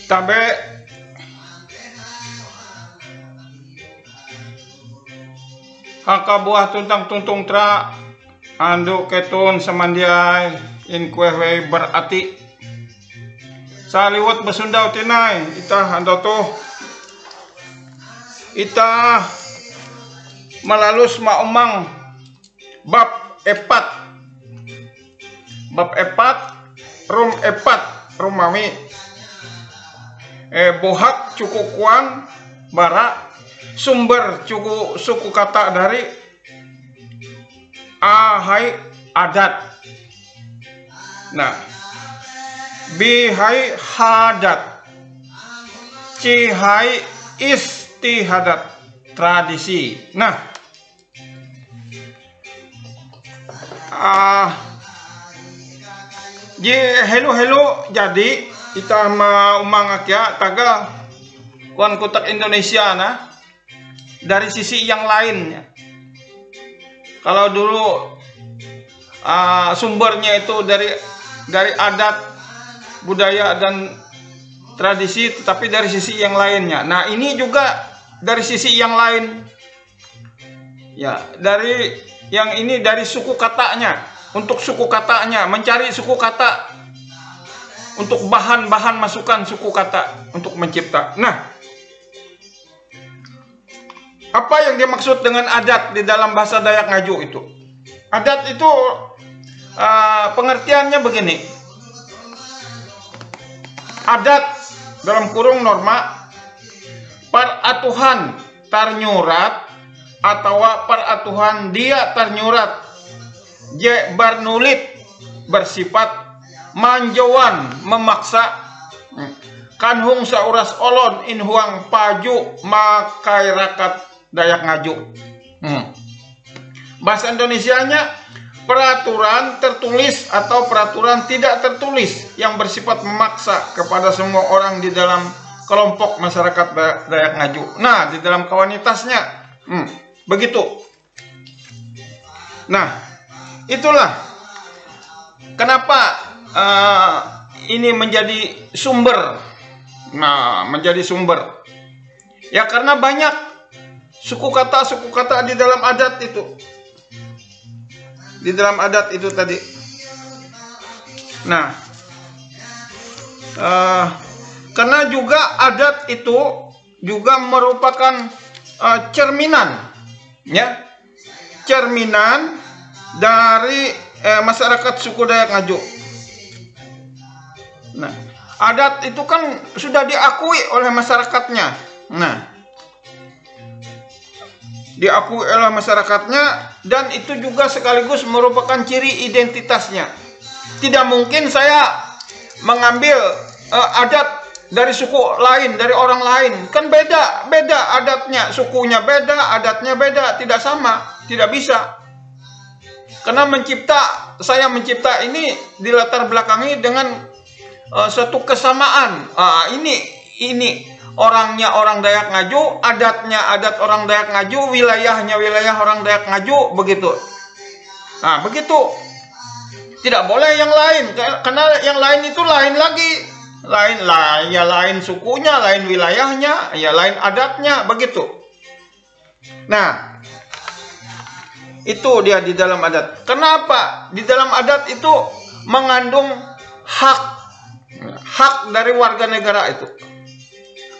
tabe haka buah tuntang tuntung tra anduk ketun samandiai in kuehwe berarti saliwat besundau tinai ita ando tuh ita melalus maumang bab epat rum epat rumami bohak cukukuan bara sumber suku kata dari ahai adat. Nah, bihai hadat, cihai istihadat, tradisi. Nah, hello jadi kita mau mangakya taga kuan kutak Indonesia nah dari sisi yang lainnya. Kalau dulu sumbernya itu dari adat, budaya dan tradisi, tetapi dari sisi yang lainnya. Nah, ini juga dari sisi yang lain. Ya, dari yang ini dari suku katanya. Untuk suku katanya, mencari suku kata untuk bahan-bahan masukan suku kata untuk mencipta. Nah, apa yang dimaksud dengan adat di dalam bahasa Dayak Ngaju itu? Adat itu pengertiannya begini. Adat dalam kurung norma peratuhan tarnyurat atau peratuhan dia tarnyurat je bernulit bersifat manjauan memaksa kanhung sauras olon in huang paju makai rakat Dayak Ngaju. Bahasa Indonesianya peraturan tertulis atau peraturan tidak tertulis yang bersifat memaksa kepada semua orang di dalam kelompok masyarakat Dayak Ngaju. Nah, di dalam kawanitasnya begitu. Nah, itulah kenapa ini menjadi sumber. Nah, menjadi sumber. Ya karena banyak suku kata di dalam adat itu. Di dalam adat itu tadi. Nah, karena juga adat itu juga merupakan cerminan, ya, cerminan dari masyarakat suku Dayak Ngaju. Nah, adat itu kan sudah diakui oleh masyarakatnya. Nah, diakui oleh masyarakatnya dan itu juga sekaligus merupakan ciri identitasnya. Tidak mungkin saya mengambil adat dari suku lain, dari orang lain. Kan beda adatnya, sukunya beda, adatnya beda, tidak sama, tidak bisa. Karena saya mencipta ini dilatar belakangi dengan suatu kesamaan. Ini orangnya orang Dayak Ngaju, adatnya adat orang Dayak Ngaju, wilayahnya wilayah orang Dayak Ngaju, begitu. Nah, begitu. Tidak boleh yang lain, karena yang lain itu lain lagi. Lain sukunya, lain wilayahnya, ya lain adatnya, begitu. Nah, itu dia di dalam adat. Kenapa? Di dalam adat itu mengandung hak dari warga negara itu.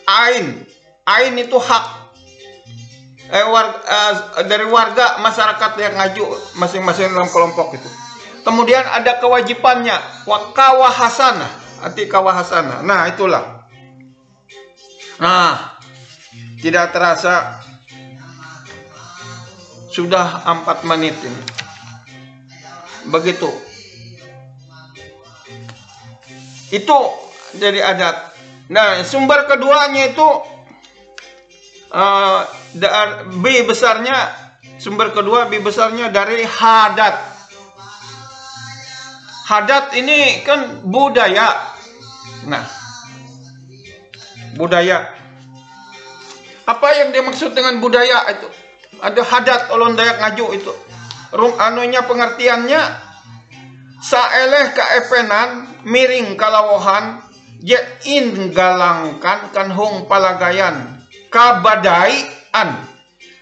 Ain itu hak dari warga masyarakat yang ngaju masing-masing dalam kelompok itu. Kemudian ada kewajibannya, kawahasana, arti kawahasana. Nah, itulah. Nah, tidak terasa sudah 4 menit ini. Begitu. Itu dari adat. Nah, sumber keduanya itu sumber kedua B besarnya dari hadat. Hadat ini kan budaya. Nah, budaya. Apa yang dimaksud dengan budaya itu? Ada hadat olon Dayak Ngaju itu. Pengertiannya saeleh kaepenan miring kalawohan je in galangkan kan hong palagayan kabadaian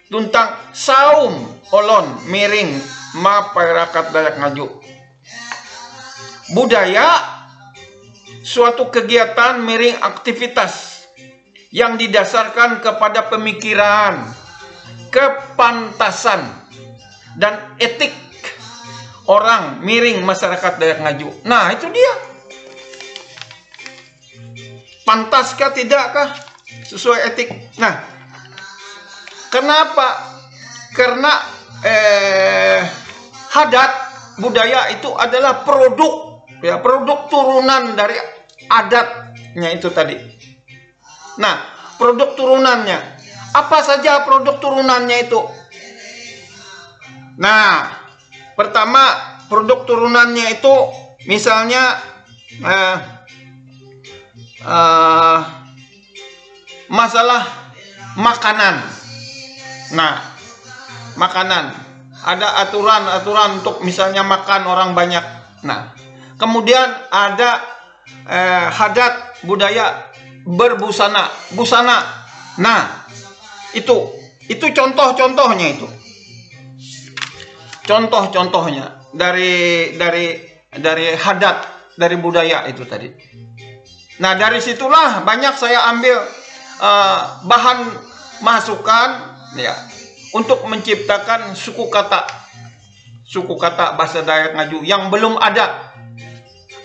tuntang saum olon miring masyarakat Dayak Ngaju. Budaya suatu kegiatan miring aktivitas yang didasarkan kepada pemikiran, kepantasan, dan etik orang miring masyarakat Dayak Ngaju. Nah, itu dia. Pantaskah tidakkah sesuai etik? Nah, kenapa? Karena adat budaya itu adalah produk, ya, produk turunan dari adatnya itu tadi. Nah, produk turunannya apa saja produk turunannya itu? Nah, pertama produk turunannya itu misalnya masalah makanan. Nah, makanan ada aturan-aturan untuk misalnya makan orang banyak. Nah, kemudian ada adat budaya berbusana, busana. Nah, itu contoh-contohnya itu. Contoh-contohnya dari adat, dari budaya itu tadi. Nah, dari situlah banyak saya ambil bahan masukan, ya, untuk menciptakan suku kata bahasa Dayak Ngaju yang belum ada,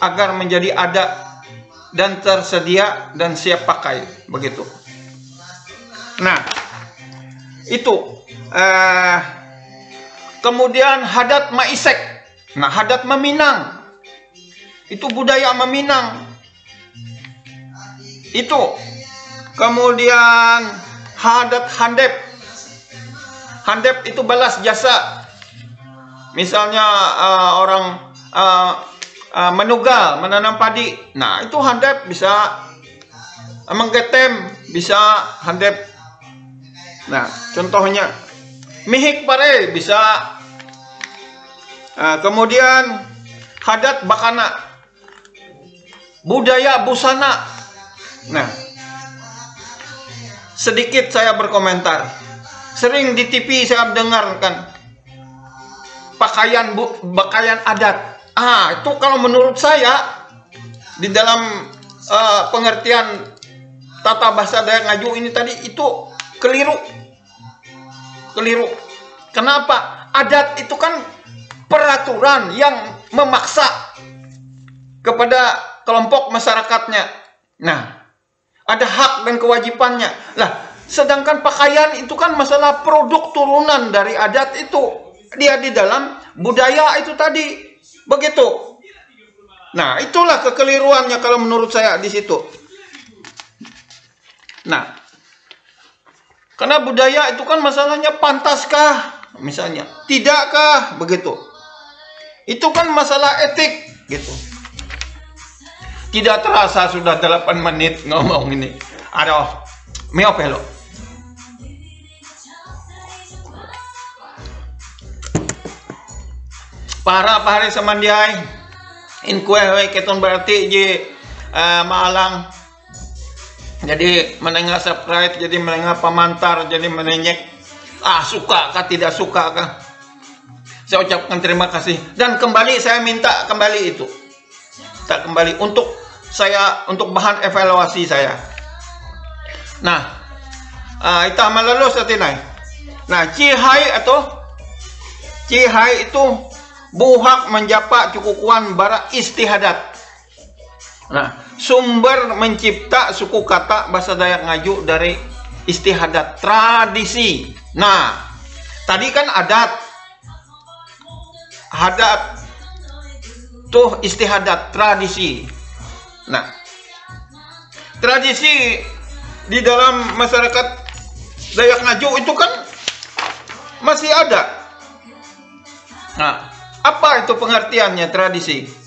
agar menjadi ada dan tersedia dan siap pakai, begitu. Nah, itu kemudian hadat maisek. Nah, hadat meminang itu budaya meminang itu. Kemudian hadat handep. Handep itu balas jasa. Misalnya orang menugal, menanam padi. Nah, itu handep, bisa menggetem, bisa handep. Nah, contohnya mihik pare bisa. Kemudian hadat bakana, budaya busana. Nah, sedikit saya berkomentar. Sering di TV saya dengarkan pakaian adat. Itu kalau menurut saya di dalam pengertian tata bahasa Dayak Ngaju ini tadi itu keliru. Kenapa? Adat itu kan peraturan yang memaksa kepada kelompok masyarakatnya. Nah, ada hak dan kewajibannya. Lah, sedangkan pakaian itu kan masalah produk turunan dari adat itu. Dia di dalam budaya itu tadi. Begitu. Nah, itulah kekeliruannya kalau menurut saya di situ. Nah, karena budaya itu kan masalahnya pantaskah? Misalnya, tidakkah? Begitu. Itu kan masalah etik, gitu. Tidak terasa sudah 8 menit ngomong ini. Aduh, miope lo. Para pahari samandiai. In kue keton berarti je maalang. Jadi menengah subscribe, jadi menengah pamantar, jadi menenyek. Suka kah tidak suka kah? Saya ucapkan terima kasih. Dan kembali saya minta kembali itu. Tak kembali untuk bahan evaluasi saya. Nah, itu malalus atinay. Nah, cihai itu buhak menjapa cukukuan bara istihadat. Nah, sumber mencipta suku kata bahasa Dayak Ngaju dari istihadat, tradisi. Nah, tadi kan adat tuh istihadat, tradisi. Nah, tradisi di dalam masyarakat Dayak Ngaju itu kan masih ada. Nah, apa itu pengertiannya tradisi?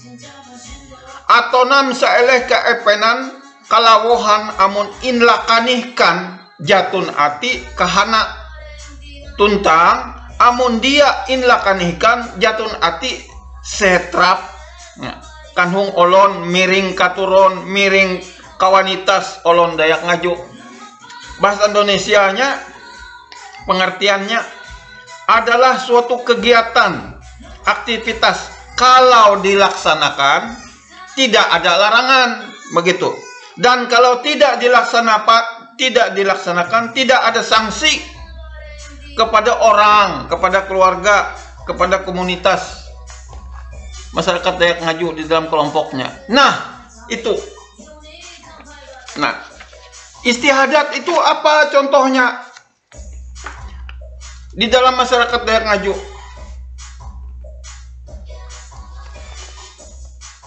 Atonam saeleh kaepenan kalawohan amun inlakanihkan jatun ati kahana tuntang amun dia inlakanihkan jatun ati setrap. Nah, kanhung olon miring katuron miring kawanitas olon Dayak Ngaju. Bahasa Indonesianya pengertiannya adalah suatu kegiatan, aktivitas kalau dilaksanakan tidak ada larangan, begitu. Dan kalau tidak dilaksanakan tidak ada sanksi kepada orang, kepada keluarga, kepada komunitas masyarakat Dayak Ngaju di dalam kelompoknya. Nah, itu. Nah, istiadat itu apa contohnya di dalam masyarakat Dayak Ngaju?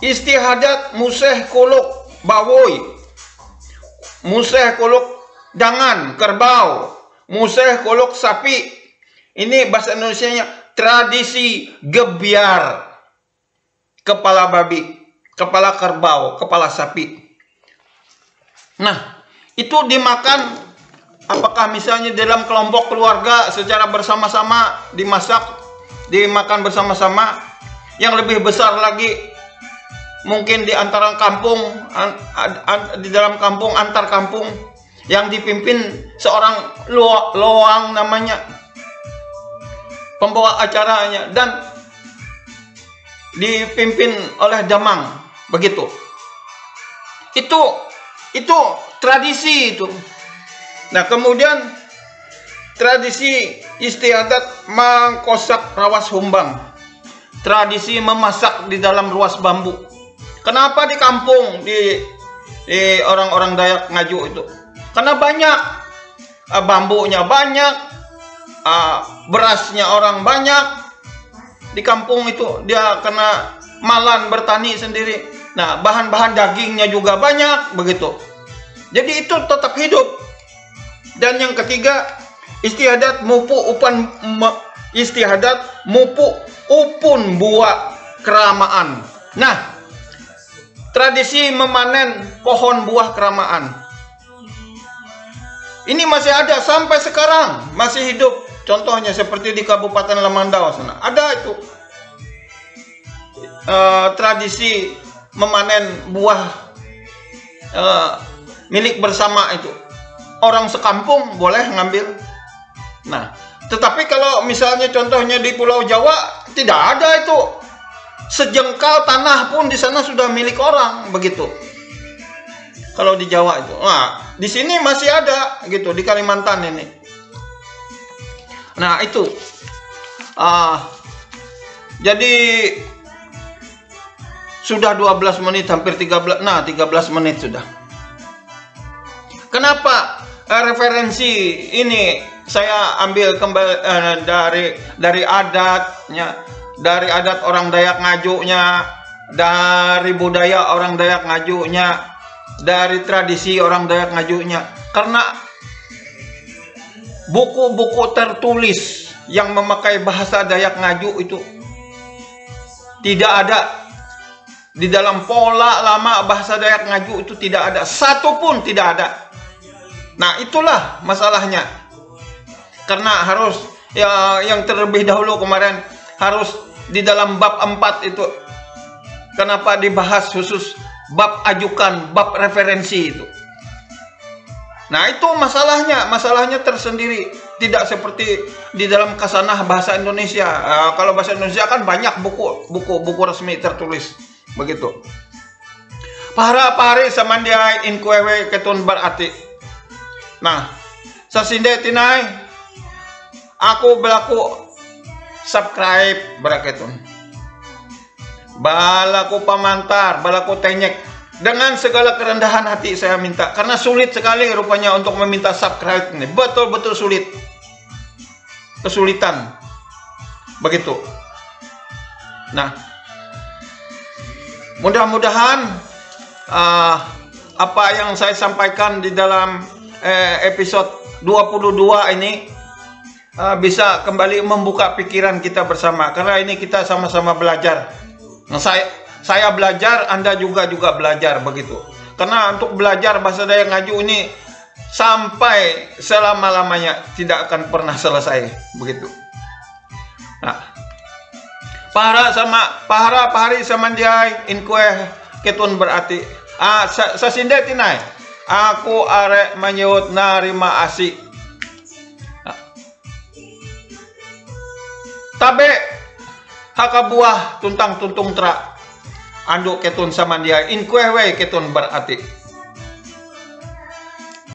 Istiadat museh kuluk bawoy, museh kuluk dangan kerbau, museh kuluk sapi. Ini bahasa Indonesianya tradisi gebiar kepala babi, kepala kerbau, kepala sapi. Nah, itu dimakan apakah misalnya dalam kelompok keluarga secara bersama-sama dimasak, dimakan bersama-sama. Yang lebih besar lagi mungkin di antara kampung, di dalam kampung, antar kampung, yang dipimpin seorang loang namanya, pembawa acaranya, dan dipimpin oleh damang, begitu. Itu tradisi itu. Nah, kemudian tradisi istiadat mangkosak rawas humbang, tradisi memasak di dalam ruas bambu. Kenapa di kampung, di orang-orang Dayak Ngaju itu? Karena banyak, bambunya banyak, berasnya orang banyak. Di kampung itu dia kena malan bertani sendiri. Nah, bahan-bahan dagingnya juga banyak, begitu. Jadi itu tetap hidup. Dan yang ketiga, istiadat mupu upun buah keramaan. Nah, tradisi memanen pohon buah keramaan ini masih ada sampai sekarang, masih hidup. Contohnya seperti di Kabupaten Lamandau sana ada itu tradisi memanen buah milik bersama itu. Orang sekampung boleh ngambil. Nah, tetapi kalau misalnya contohnya di Pulau Jawa tidak ada itu. Sejengkal tanah pun di sana sudah milik orang, begitu. Kalau di Jawa itu. Nah, di sini masih ada gitu, di Kalimantan ini. Nah, itu. Jadi sudah 12 menit, hampir 13. Nah, 13 menit sudah. Kenapa referensi ini saya ambil kembali dari adatnya, dari adat orang Dayak Ngajunya, dari budaya orang Dayak Ngajunya, dari tradisi orang Dayak Ngajunya. Karena buku-buku tertulis yang memakai bahasa Dayak Ngaju itu tidak ada. Di dalam pola lama bahasa Dayak Ngaju itu tidak ada, satu pun tidak ada. Nah, itulah masalahnya. Karena harus yang terlebih dahulu kemarin harus di dalam bab 4 itu. Kenapa dibahas khusus bab ajukan, bab referensi itu. Nah, itu masalahnya tersendiri. Tidak seperti di dalam kasanah bahasa Indonesia. Kalau bahasa Indonesia kan banyak buku resmi tertulis, begitu. Para pari samandiai inkuewe ketun berarti. Nah, sasinde tinai aku berlaku subscribe beraketun. Balaku pamantar, balaku tenyek. Dengan segala kerendahan hati saya minta. Karena sulit sekali rupanya untuk meminta subscribe ini. Betul-betul sulit. Kesulitan. Begitu. Nah, mudah-mudahan apa yang saya sampaikan di dalam episode 22 ini bisa kembali membuka pikiran kita bersama. Karena ini kita sama-sama belajar. Nah, saya belajar, Anda juga belajar, begitu. Karena untuk belajar bahasa Dayak Ngaju ini sampai selama-lamanya tidak akan pernah selesai, begitu. Nah, pahari samandiai in kue ketun berarti sasinde tinai aku arek menyebut narima asik tabe hakabuah tuntang tuntung tra anduk ketun samandiai in kue we ketun berarti